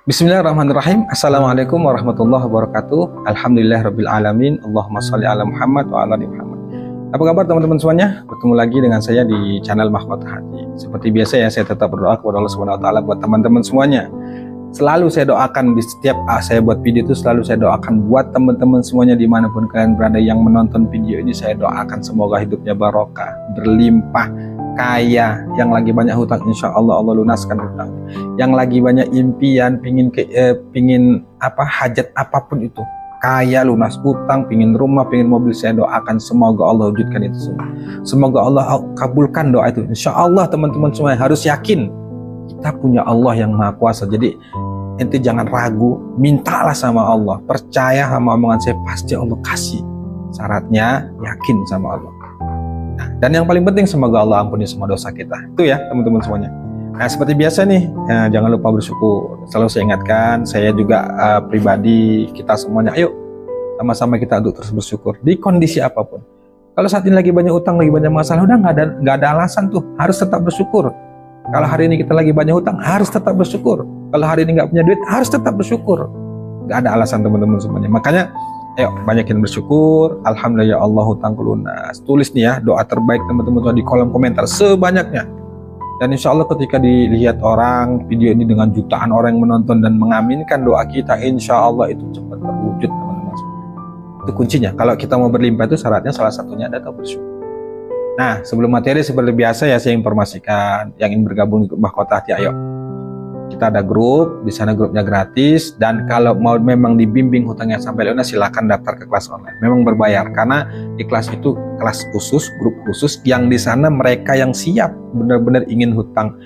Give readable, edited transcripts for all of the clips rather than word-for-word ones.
Bismillahirrahmanirrahim. Assalamualaikum warahmatullahi wabarakatuh. Alhamdulillahirabbil alamin. Allahumma shalli ala Muhammad wa ala ali Muhammad. Apa kabar teman-teman semuanya? Bertemu lagi dengan saya di channel Mahkota Hati. Seperti biasa ya, saya tetap berdoa kepada Allah Subhanahu wa taala buat teman-teman semuanya. Selalu saya doakan di setiap saya buat video itu, selalu saya doakan buat teman-teman semuanya dimanapun kalian berada yang menonton video ini. Saya doakan semoga hidupnya barokah, berlimpah, kaya. Yang lagi banyak hutang, insya Allah Allah lunaskan hutang. Yang lagi banyak impian, pingin hajat apapun itu, kaya, lunas hutang, pingin rumah, pingin mobil, saya doakan semoga Allah wujudkan itu semua. Semoga Allah kabulkan doa itu. Insya Allah teman-teman semua harus yakin kita punya Allah yang Maha Kuasa. Jadi ente jangan ragu, mintalah sama Allah, percaya sama omongan saya, pasti Allah kasih. Syaratnya yakin sama Allah. Nah, dan yang paling penting semoga Allah ampuni semua dosa kita. Itu ya teman-teman semuanya. Nah, seperti biasa nih, jangan lupa bersyukur. Selalu saya ingatkan, saya juga pribadi, kita semuanya, ayo sama-sama kita untuk terus bersyukur di kondisi apapun. Kalau saat ini lagi banyak utang, lagi banyak masalah, udah nggak ada alasan tuh, harus tetap bersyukur. Kalau hari ini kita lagi banyak hutang, harus tetap bersyukur. Kalau hari ini nggak punya duit, harus tetap bersyukur. Nggak ada alasan teman-teman semuanya. Makanya, ayo banyakin bersyukur. Alhamdulillah ya Allah hutangku lunas. Tulis nih ya doa terbaik teman-teman di kolom komentar sebanyaknya. Dan insya Allah ketika dilihat orang video ini dengan jutaan orang yang menonton dan mengaminkan doa kita, insya Allah itu cepat terwujud teman-teman. Itu kuncinya. Kalau kita mau berlimpah itu syaratnya salah satunya adalah bersyukur. Nah, sebelum materi seperti biasa ya, saya informasikan yang ingin bergabung di grup Mahkota Hati, ayo. Kita ada grup, di sana grupnya gratis, dan kalau mau memang dibimbing hutangnya sampai lunas, silakan daftar ke kelas online. Memang berbayar karena di kelas itu kelas khusus, grup khusus yang di sana mereka yang siap benar-benar ingin hutang,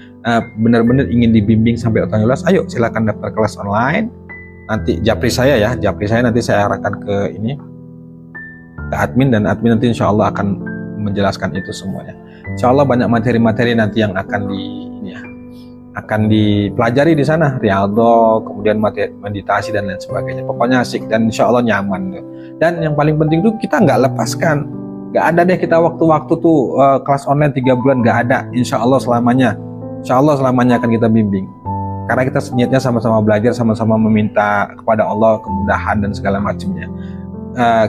benar-benar ingin dibimbing sampai hutangnya lunas. Ayo silakan daftar kelas online. Nanti japri saya nanti saya arahkan ke admin, dan admin nanti insya Allah akan menjelaskan itu semuanya. Insya Allah banyak materi-materi nanti yang akan dipelajari di sana, riyadhah, kemudian materi meditasi dan lain sebagainya. Pokoknya asik dan insya Allah nyaman. Dan yang paling penting tuh kita nggak lepaskan, nggak ada deh kita waktu-waktu tuh kelas online 3 bulan, nggak ada. Insya Allah selamanya akan kita bimbing. Karena kita niatnya sama-sama belajar, sama-sama meminta kepada Allah kemudahan dan segala macamnya.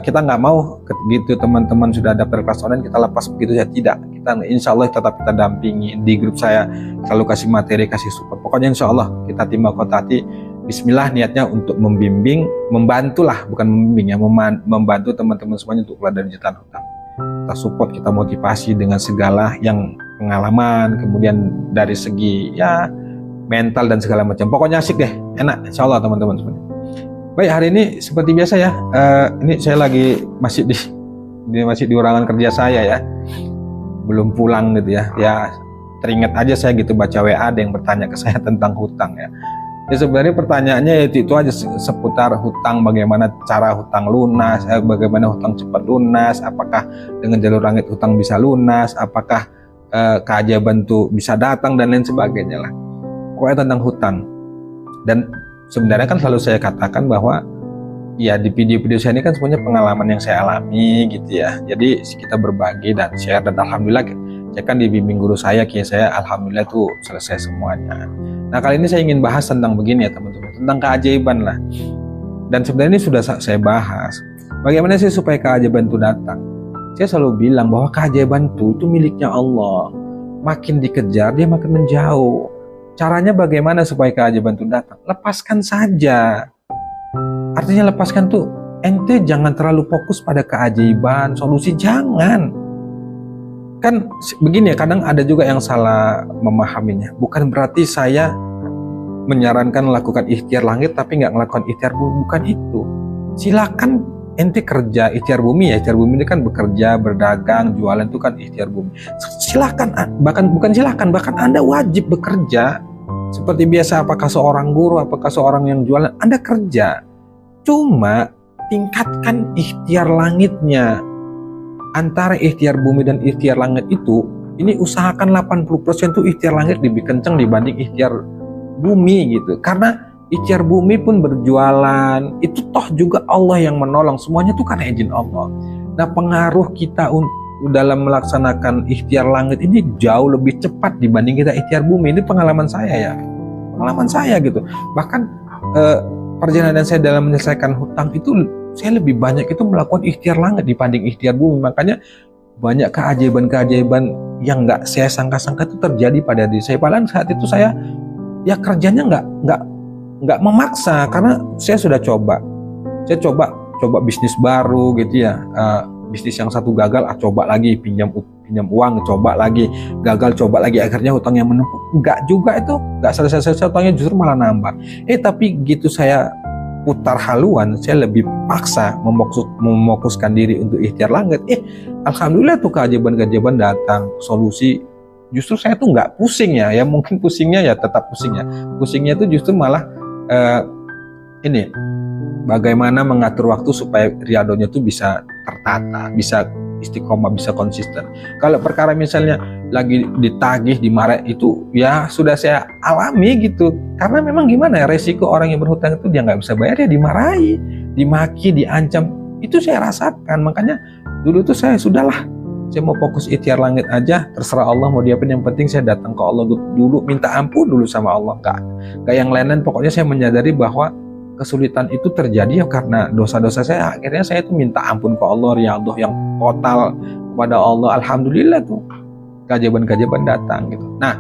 Kita nggak mau gitu teman-teman sudah daftar kelas online kita lepas begitu saja, tidak. Kita insya Allah tetap kita dampingi di grup saya, selalu kasih materi, kasih support. Pokoknya insya Allah kita tim Mahkota Hati bismillah niatnya untuk membimbing, membantulah, bukan membimbing ya, membantu teman-teman semuanya untuk keluar dari jutaan hutang. Kita support, kita motivasi dengan segala yang pengalaman, kemudian dari segi ya mental dan segala macam. Pokoknya asik deh, enak insya Allah teman-teman semuanya. Baik, hari ini seperti biasa ya, ini saya lagi masih di ruangan kerja saya ya, belum pulang gitu ya. Ya teringat aja saya gitu baca WA ada yang bertanya ke saya tentang hutang ya. Ya sebenarnya pertanyaannya itu aja seputar hutang, bagaimana cara hutang lunas, bagaimana hutang cepat lunas, apakah dengan jalur langit hutang bisa lunas, apakah keajaiban itu bisa datang dan lain sebagainya lah. Pokoknya tentang hutang. Dan sebenarnya kan selalu saya katakan bahwa ya di video-video saya ini kan semuanya pengalaman yang saya alami gitu ya. Jadi kita berbagi dan share, dan alhamdulillah saya kan dibimbing guru saya, saya alhamdulillah tuh selesai semuanya. Nah kali ini saya ingin bahas tentang begini ya teman-teman, tentang keajaiban lah. Dan sebenarnya ini sudah saya bahas. Bagaimana sih supaya keajaiban itu datang? Saya selalu bilang bahwa keajaiban itu miliknya Allah. Makin dikejar dia makin menjauh. Caranya bagaimana supaya keajaiban itu datang? Lepaskan saja. Artinya lepaskan tuh, ente jangan terlalu fokus pada keajaiban, solusi, jangan. Kan begini ya, kadang ada juga yang salah memahaminya. Bukan berarti saya menyarankan lakukan ikhtiar langit tapi nggak melakukan ikhtiar bumi, bukan itu. Silakan ente kerja ikhtiar bumi ya, ikhtiar bumi ini kan bekerja, berdagang, jualan itu kan ikhtiar bumi. Silakan, bahkan Anda wajib bekerja. Seperti biasa, apakah seorang guru, apakah seorang yang jualan, Anda kerja. Cuma tingkatkan ikhtiar langitnya. Antara ikhtiar bumi dan ikhtiar langit itu, ini usahakan 80% itu ikhtiar langit lebih kencang dibanding ikhtiar bumi gitu. Karena ikhtiar bumi pun berjualan, itu toh juga Allah yang menolong. Semuanya itu karena izin Allah. Nah pengaruh kita dalam melaksanakan ikhtiar langit ini jauh lebih cepat dibanding kita ikhtiar bumi. Ini pengalaman saya ya, pengalaman saya gitu. Bahkan perjalanan saya dalam menyelesaikan hutang itu saya lebih banyak itu melakukan ikhtiar langit dibanding ikhtiar bumi. Makanya banyak keajaiban-keajaiban yang nggak saya sangka-sangka itu terjadi pada diri saya. Padahal saat itu saya ya kerjanya nggak memaksa, karena saya sudah coba. Saya coba bisnis baru gitu ya. Bisnis yang satu gagal, coba lagi pinjam uang, coba lagi gagal, coba lagi, akhirnya hutang yang menumpuk. Nggak juga itu, nggak selesai hutangnya, justru malah nambah. Tapi gitu saya putar haluan, saya lebih paksa memokuskan diri untuk ikhtiar langit. Alhamdulillah tuh keajaiban-keajaiban datang, solusi. Justru saya tuh nggak pusing ya mungkin pusingnya ya tetap pusingnya tuh justru malah ini bagaimana mengatur waktu supaya riadonya tuh bisa tertata, bisa istiqomah, bisa konsisten. Kalau perkara misalnya lagi ditagih, dimarah, itu ya sudah saya alami gitu. Karena memang gimana ya, resiko orang yang berhutang itu dia nggak bisa bayar ya dimarahi, dimaki, diancam. Itu saya rasakan. Makanya dulu tuh saya sudahlah, saya mau fokus ikhtiar langit aja, terserah Allah mau diapain, yang penting saya datang ke Allah dulu, minta ampun dulu sama Allah. Nggak yang lain-lain. Pokoknya saya menyadari bahwa kesulitan itu terjadi ya karena dosa-dosa saya. Akhirnya saya tuh minta ampun ke Allah, riyadhah yang total kepada Allah. Alhamdulillah tuh keajaiban-keajaiban datang gitu. Nah,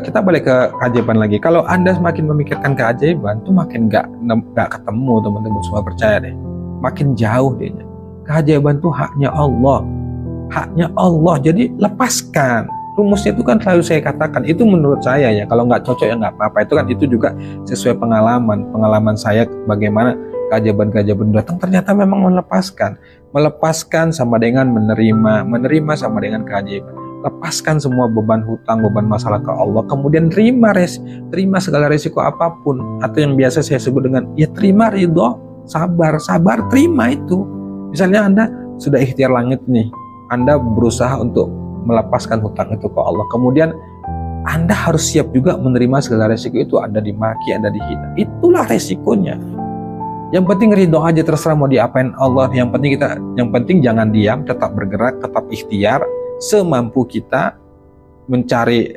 kita balik ke keajaiban lagi. Kalau Anda semakin memikirkan keajaiban tuh makin nggak ketemu, teman-teman semua, percaya deh. Makin jauh deh. Keajaiban tuh haknya Allah. Haknya Allah. Jadi lepaskan. Rumusnya itu kan selalu saya katakan, itu menurut saya ya, kalau nggak cocok ya nggak apa-apa. Itu kan itu juga sesuai pengalaman saya bagaimana keajaiban-keajaiban datang, ternyata memang melepaskan sama dengan menerima sama dengan keajaiban. Lepaskan semua beban hutang, beban masalah ke Allah, kemudian terima segala resiko apapun, atau yang biasa saya sebut dengan ya terima ridho, sabar, terima itu. Misalnya Anda sudah ikhtiar langit nih, Anda berusaha untuk melepaskan hutang itu ke Allah. Kemudian Anda harus siap juga menerima segala resiko itu. Anda dimaki, Anda dihina. Itulah resikonya. Yang penting ridho aja, terserah mau diapain Allah. Yang penting jangan diam, tetap bergerak, tetap ikhtiar semampu kita mencari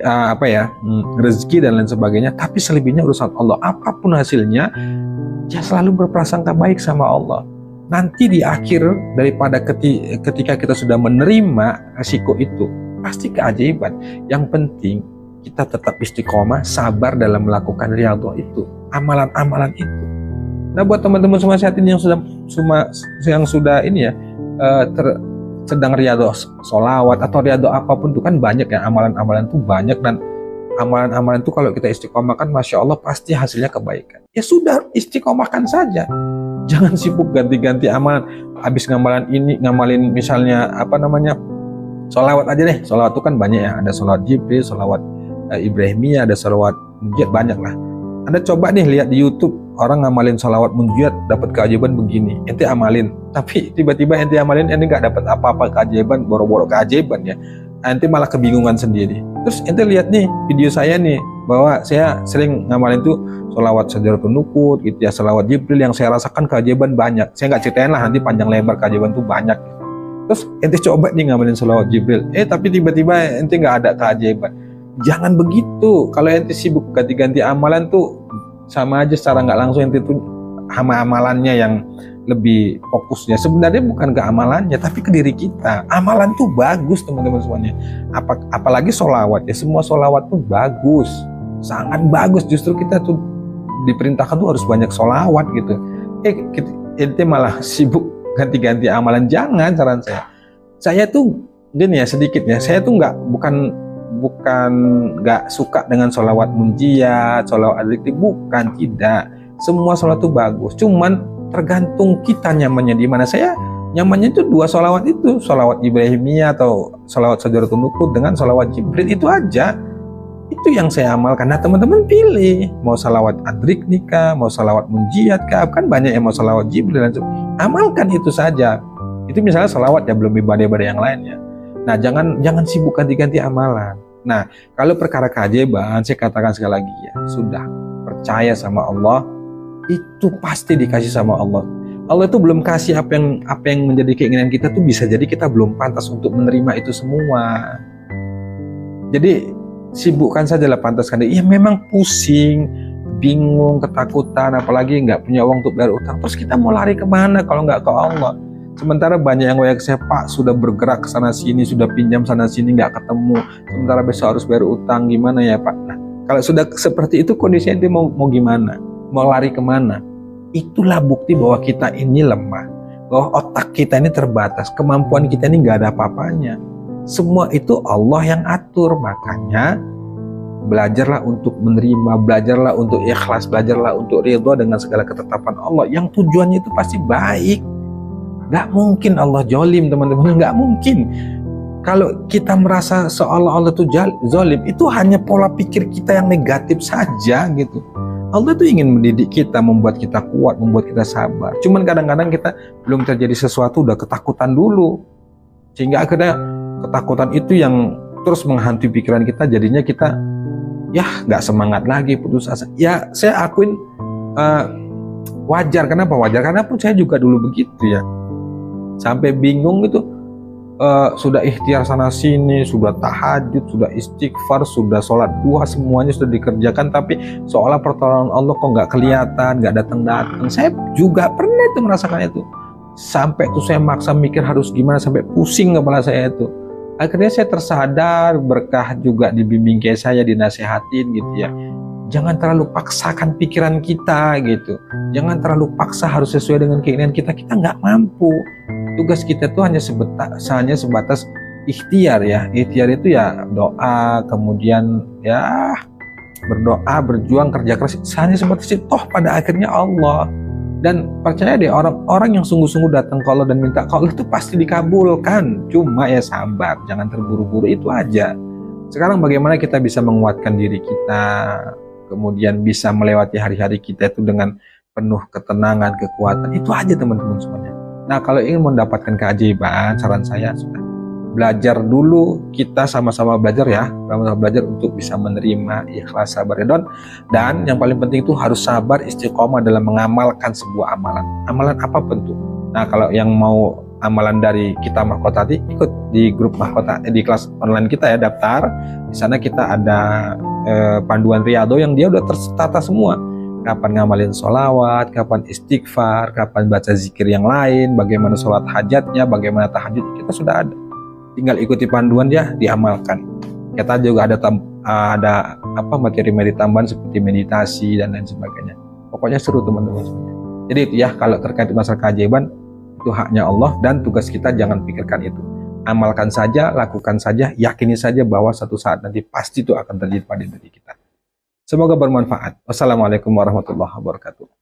rezeki dan lain sebagainya. Tapi selebihnya urusan Allah. Apapun hasilnya, ya selalu berprasangka baik sama Allah. Nanti di akhir daripada ketika kita sudah menerima risiko itu, pasti keajaiban. Yang penting kita tetap istiqomah, sabar dalam melakukan riyadhah itu, amalan-amalan itu. Nah, buat teman-teman semua saat ini yang sudah ini ya sedang riyadhah sholawat atau riyadhah apapun itu kan banyak ya, amalan-amalan itu banyak, dan amalan-amalan itu kalau kita istiqomahkan, masya Allah pasti hasilnya kebaikan. Ya sudah, istiqomahkan saja. Jangan sibuk ganti-ganti amalan. Habis ngamalin misalnya sholawat aja deh. Sholawat itu kan banyak ya. Ada sholawat Jibril, sholawat Ibrahimiyah, ada sholawat munjiat, banyak lah. Anda coba nih lihat di YouTube orang ngamalin sholawat munjiat dapat keajaiban begini. Ente amalin, tapi tiba-tiba ente amalin, ente nggak dapat apa-apa keajaiban, boro-boro keajaiban ya. Ente malah kebingungan sendiri. Terus ente lihat nih video saya nih, bahwa saya sering ngamalin tuh sholawat Syajaratul Nuqud gitu ya, sholawat Jibril, yang saya rasakan keajaiban banyak. Saya nggak ceritain lah, nanti panjang lebar, keajaiban tuh banyak. Terus ente coba nih ngamalin sholawat Jibril, tapi tiba-tiba ente nggak ada keajaiban. Jangan begitu. Kalau ente sibuk ganti-ganti amalan tuh sama aja, secara nggak langsung ente tuh amalannya yang lebih fokusnya sebenarnya bukan ke amalannya, tapi ke diri kita. Amalan tuh bagus teman-teman semuanya. Apalagi sholawat ya, semua sholawat tuh bagus, sangat bagus. Justru kita tuh diperintahkan tuh harus banyak sholawat gitu. Ente malah sibuk ganti-ganti amalan. Jangan, saran saya tuh gini ya, sedikit ya, saya tuh bukan nggak suka dengan sholawat munjiat, sholawat adzikri, bukan, tidak. Semua sholawat tuh bagus, cuman tergantung kita nyamannya di mana. Saya nyamannya itu dua sholawat itu, sholawat Ibrahimiyah atau sholawat Syajaratul Nuqud dengan sholawat Jibril, itu aja. Itu yang saya amalkan. Nah, teman-teman pilih mau sholawat adrik nikah, mau sholawat munjiat kah, kan banyak yang mau sholawat Jibril, amalkan itu saja. Itu misalnya sholawat ya, belum ibadah-ibadah yang lainnya. Nah, jangan sibuk ganti-ganti amalan. Nah, kalau perkara keajaiban, saya katakan sekali lagi ya, sudah percaya sama Allah, itu pasti dikasih sama Allah. Allah itu belum kasih apa yang menjadi keinginan kita, tuh bisa jadi kita belum pantas untuk menerima itu semua. Jadi sibukkan saja lah, pantaskan. Ya memang pusing, bingung, ketakutan, apalagi nggak punya uang untuk bayar utang. Terus kita mau lari kemana kalau nggak ke Allah? Sementara banyak yang WA saya, Pak, sudah bergerak ke sana sini, sudah pinjam sana sini nggak ketemu. Sementara besok harus bayar utang, gimana ya Pak? Nah, kalau sudah seperti itu kondisinya, itu mau gimana? Mau lari kemana? Itulah bukti bahwa kita ini lemah, bahwa otak kita ini terbatas, kemampuan kita ini nggak ada apa-apanya. Semua itu Allah yang atur. Makanya belajarlah untuk menerima, belajarlah untuk ikhlas, belajarlah untuk ridha dengan segala ketetapan Allah yang tujuannya itu pasti baik. Gak mungkin Allah jolim, teman-teman, gak mungkin. Kalau kita merasa seolah Allah itu zolim, itu hanya pola pikir kita yang negatif saja gitu. Allah itu ingin mendidik kita, membuat kita kuat, membuat kita sabar. Cuman kadang-kadang kita belum terjadi sesuatu udah ketakutan dulu, sehingga akhirnya ketakutan itu yang terus menghantui pikiran kita, jadinya kita ya nggak semangat lagi, putus asa. Ya saya akuin wajar. Kenapa wajar? Karena pun saya juga dulu begitu ya, sampai bingung gitu. Sudah ikhtiar sana sini, sudah tahajud, sudah istighfar, sudah sholat duha, semuanya sudah dikerjakan, tapi seolah pertolongan Allah kok nggak kelihatan, nggak datang-datang. Saya juga pernah itu merasakan itu, sampai tuh saya maksa mikir harus gimana, sampai pusing kepala saya itu. Akhirnya saya tersadar, berkah juga dibimbing kayak saya, dinasehatin gitu ya. Jangan terlalu paksakan pikiran kita gitu. Jangan terlalu paksa harus sesuai dengan keinginan kita. Kita nggak mampu. Tugas kita tuh hanya sebatas ikhtiar ya. Ikhtiar itu ya doa, kemudian ya berdoa, berjuang, kerja keras. Hanya sebatas itu. Toh pada akhirnya Allah. Dan percaya deh, orang-orang yang sungguh-sungguh datang ke Allah dan minta ke Allah itu pasti dikabulkan. Cuma ya sabar, jangan terburu-buru, itu aja. Sekarang bagaimana kita bisa menguatkan diri kita, kemudian bisa melewati hari-hari kita itu dengan penuh ketenangan, kekuatan. Itu aja teman-teman semuanya. Nah, kalau ingin mendapatkan keajaiban, saran saya sudah belajar dulu, kita sama-sama belajar ya, sama-sama belajar untuk bisa menerima, ikhlas, sabar, ridho. Dan yang paling penting itu harus sabar, istiqomah dalam mengamalkan sebuah amalan. Amalan apapun tuh. Nah, kalau yang mau amalan dari kita Mahkota Hati, ikut di grup Mahkota, di kelas online kita ya, daftar. Di sana kita ada panduan riyadho yang dia udah tertata semua. Kapan ngamalin sholawat, kapan istighfar, kapan baca zikir yang lain, bagaimana sholat hajatnya, bagaimana tahajud, kita sudah ada. Tinggal ikuti panduan ya, diamalkan. Kita juga ada materi-materi tambahan seperti meditasi dan lain sebagainya. Pokoknya seru teman-teman. Jadi itu ya, kalau terkait masalah keajaiban, itu haknya Allah dan tugas kita jangan pikirkan itu. Amalkan saja, lakukan saja, yakini saja bahwa satu saat nanti pasti itu akan terjadi pada diri kita. Semoga bermanfaat. Wassalamualaikum warahmatullahi wabarakatuh.